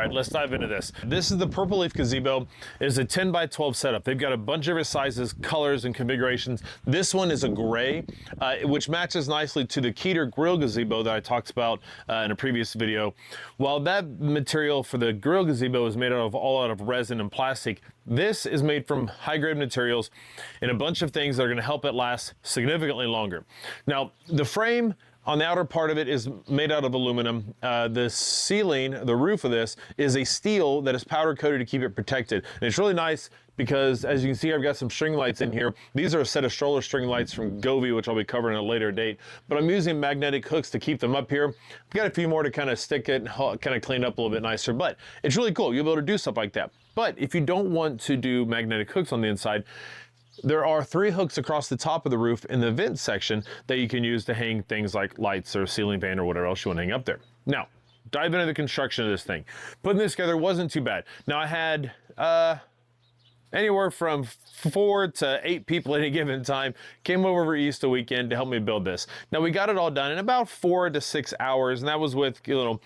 right, let's dive into this. This is the Purple Leaf Gazebo. It's a 10 by 12 setup. They've got a bunch of different sizes, colors, and configurations. This one is a gray, which matches nicely to the Keter Grill Gazebo that I talked about in a previous video. While that material for the Grill Gazebo is made all out of resin and plastic, this is made from high-grade materials and a bunch of things that are going to help it last significantly longer. Now, the frame on the outer part of it is made out of aluminum. The ceiling, the roof of this, is a steel that is powder coated to keep it protected. And it's really nice because, as you can see, I've got some string lights in here. These are a set of stroller string lights from Govee, which I'll be covering at a later date. But I'm using magnetic hooks to keep them up here. I've got a few more to kind of stick it and kind of clean up a little bit nicer. But it's really cool. You'll be able to do stuff like that. But if you don't want to do magnetic hooks on the inside, there are 3 hooks across the top of the roof in the vent section that you can use to hang things like lights or ceiling fan or whatever else you want to hang up there. Now, dive into the construction of this thing. Putting this together wasn't too bad. Now, I had anywhere from 4 to 8 people at any given time came over Easter weekend to help me build this. Now, we got it all done in about 4 to 6 hours, and that was with, you know,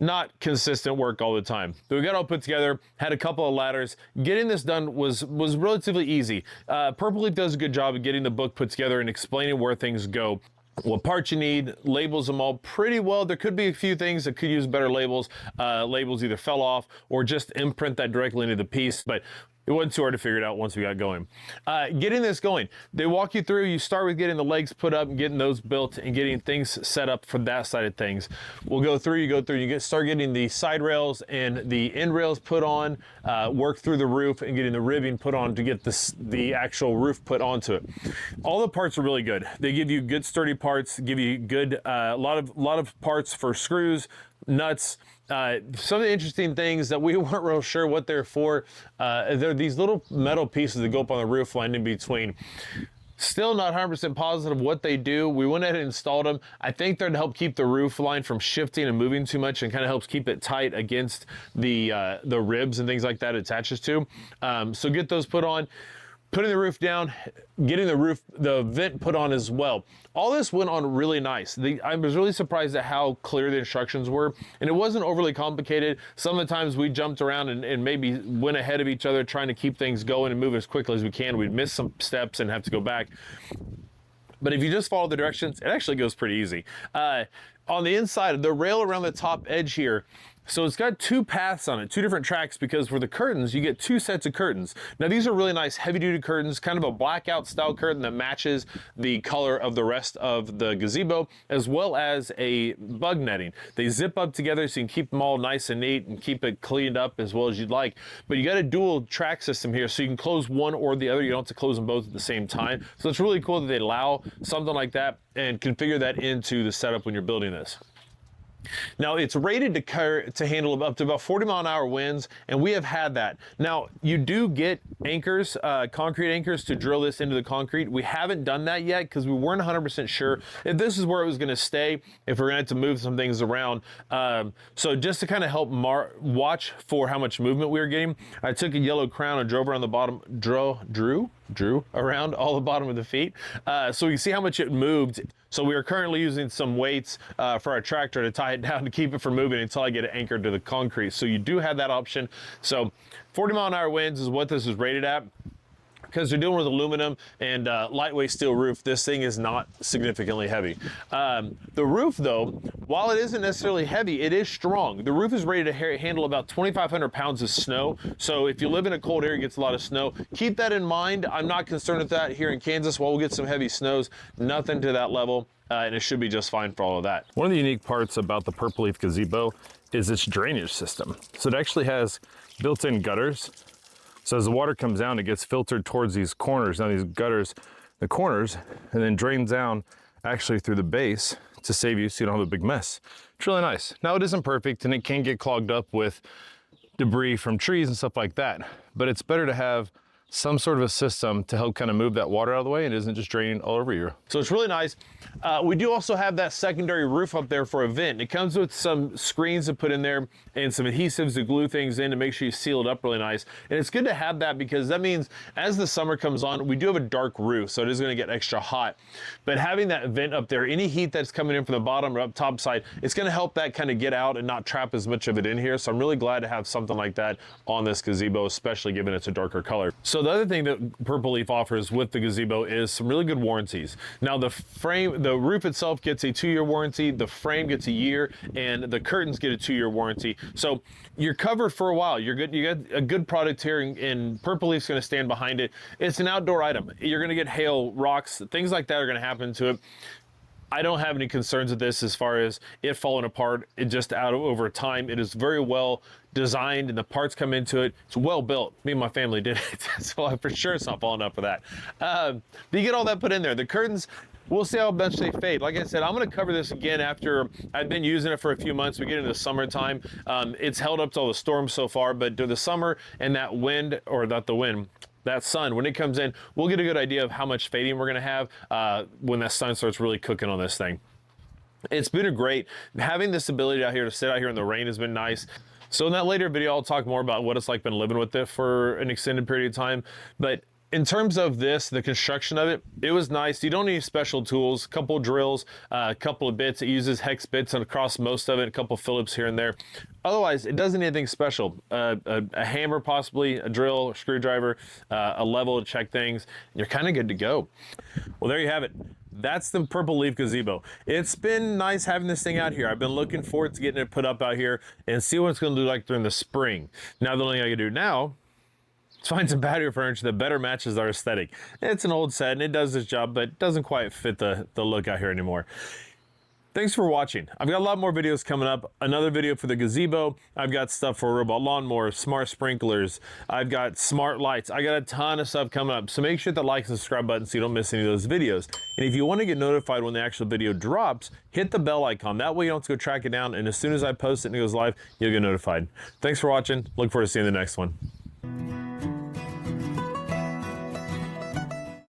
not consistent work all the time. But we got it all put together, had a couple of ladders. Getting this done was relatively easy. Purple Leaf does a good job of getting the book put together and explaining where things go, what parts you need, labels them all pretty well. There could be a few things that could use better labels. Labels either fell off or just imprint that directly into the piece, but it wasn't too hard to figure it out once we got going. Getting this going, they walk you through, you start with getting the legs put up and getting those built and getting things set up for that side of things. We'll go through, you start getting the side rails and the end rails put on, work through the roof and getting the ribbing put on to get the actual roof put onto it. All the parts are really good. They give you good sturdy parts, give you good, a lot of parts for screws, nuts. Some of the interesting things that we weren't real sure what they're for, they're these little metal pieces that go up on the roof line in between. Still not 100% positive what they do. We went ahead and installed them. I think they're to help keep the roof line from shifting and moving too much and kind of helps keep it tight against the ribs and things like that it attaches to. So get those put on. Putting the roof down, getting the vent put on as well. All this went on really nice. I was really surprised at how clear the instructions were, and it wasn't overly complicated. Some of the times we jumped around and maybe went ahead of each other trying to keep things going and move as quickly as we can. We'd miss some steps and have to go back. But if you just follow the directions, it actually goes pretty easy. On the inside, the rail around the top edge here, so it's got 2 paths on it, 2 different tracks, because for the curtains, you get 2 sets of curtains. Now, these are really nice heavy-duty curtains, kind of a blackout style curtain that matches the color of the rest of the gazebo, as well as a bug netting. They zip up together so you can keep them all nice and neat and keep it cleaned up as well as you'd like. But you got a dual track system here, so you can close one or the other. You don't have to close them both at the same time. So it's really cool that they allow something like that and configure that into the setup when you're building this. Now, it's rated to handle up to about 40-mile-an-hour winds, and we have had that. Now, you do get anchors, concrete anchors, to drill this into the concrete. We haven't done that yet because we weren't 100% sure if this is where it was going to stay, if we're going to have to move some things around. So just to kind of help watch for how much movement we were getting, I took a yellow crown and drove around the bottom, drew around all the bottom of the feet, so we can see how much it moved. So we are currently using some weights for our tractor to tie it down to keep it from moving until I get it anchored to the concrete. So you do have that option. So 40-mile-an-hour winds is what this is rated at. Because they're dealing with aluminum and lightweight steel roof, this thing is not significantly heavy. The roof, though, while it isn't necessarily heavy, it is strong. The roof is rated to handle about 2,500 pounds of snow. So if you live in a cold area, it gets a lot of snow. Keep that in mind. I'm not concerned with that here in Kansas. While we'll get some heavy snows, nothing to that level, and it should be just fine for all of that. One of the unique parts about the Purple Leaf Gazebo is its drainage system. So it actually has built-in gutters. So as the water comes down, it gets filtered towards these corners. Now these gutters, the corners, and then drains down actually through the base to save you so you don't have a big mess. It's really nice. Now it isn't perfect and it can get clogged up with debris from trees and stuff like that, but it's better to have some sort of a system to help kind of move that water out of the way and it isn't just draining all over you. So it's really nice. We do also have that secondary roof up there for a vent. It comes with some screens to put in there and some adhesives to glue things in to make sure you seal it up really nice. And it's good to have that because that means as the summer comes on, we do have a dark roof, so it is going to get extra hot. But having that vent up there, any heat that's coming in from the bottom or up top side, it's going to help that kind of get out and not trap as much of it in here. So I'm really glad to have something like that on this gazebo, especially given it's a darker color. So the other thing that Purple Leaf offers with the gazebo is some really good warranties. Now the roof itself gets a 2-year warranty, the frame gets a year, and the curtains get a 2-year warranty. So you're covered for a while. You're good. You got a good product here, and Purple Leaf's going to stand behind it. It's an outdoor item. You're going to get hail, rocks, things like that are going to happen to it. I don't have any concerns with this as far as it falling apart. It just over time. It is very well designed and the parts come into it. It's well built. Me and my family did it, so for sure it's not falling up for that. But you get all that put in there. The curtains, we'll see how much they fade. Like I said, I'm going to cover this again after I've been using it for a few months. We get into the summertime. It's held up to all the storms so far, but during the summer and that wind, or not the wind, that sun, when it comes in, we'll get a good idea of how much fading we're going to have when that sun starts really cooking on this thing. It's been great. Having this ability out here to sit out here in the rain has been nice. So in that later video, I'll talk more about what it's like been living with it for an extended period of time. But in terms of this, the construction of it, it was nice. You don't need special tools, a couple drills, a couple of bits. It uses hex bits and across most of it, a couple Phillips here and there. Otherwise, it doesn't need anything special. A hammer possibly, a drill, a screwdriver, a level to check things. And you're kind of good to go. Well, there you have it. That's the Purple Leaf Gazebo. It's been nice having this thing out here. I've been looking forward to getting it put up out here and see what it's going to look like during the spring. Now, the only thing I can do now, let's find some patio furniture that better matches our aesthetic. It's an old set and it does its job, but it doesn't quite fit the look out here anymore. Thanks for watching. I've got a lot more videos coming up. Another video for the gazebo. I've got stuff for a robot lawnmower, smart sprinklers. I've got smart lights. I got a ton of stuff coming up. So make sure to like and subscribe button so you don't miss any of those videos. And if you want to get notified when the actual video drops, hit the bell icon. That way you don't have to go track it down. And as soon as I post it and it goes live, you'll get notified. Thanks for watching. Look forward to seeing the next one.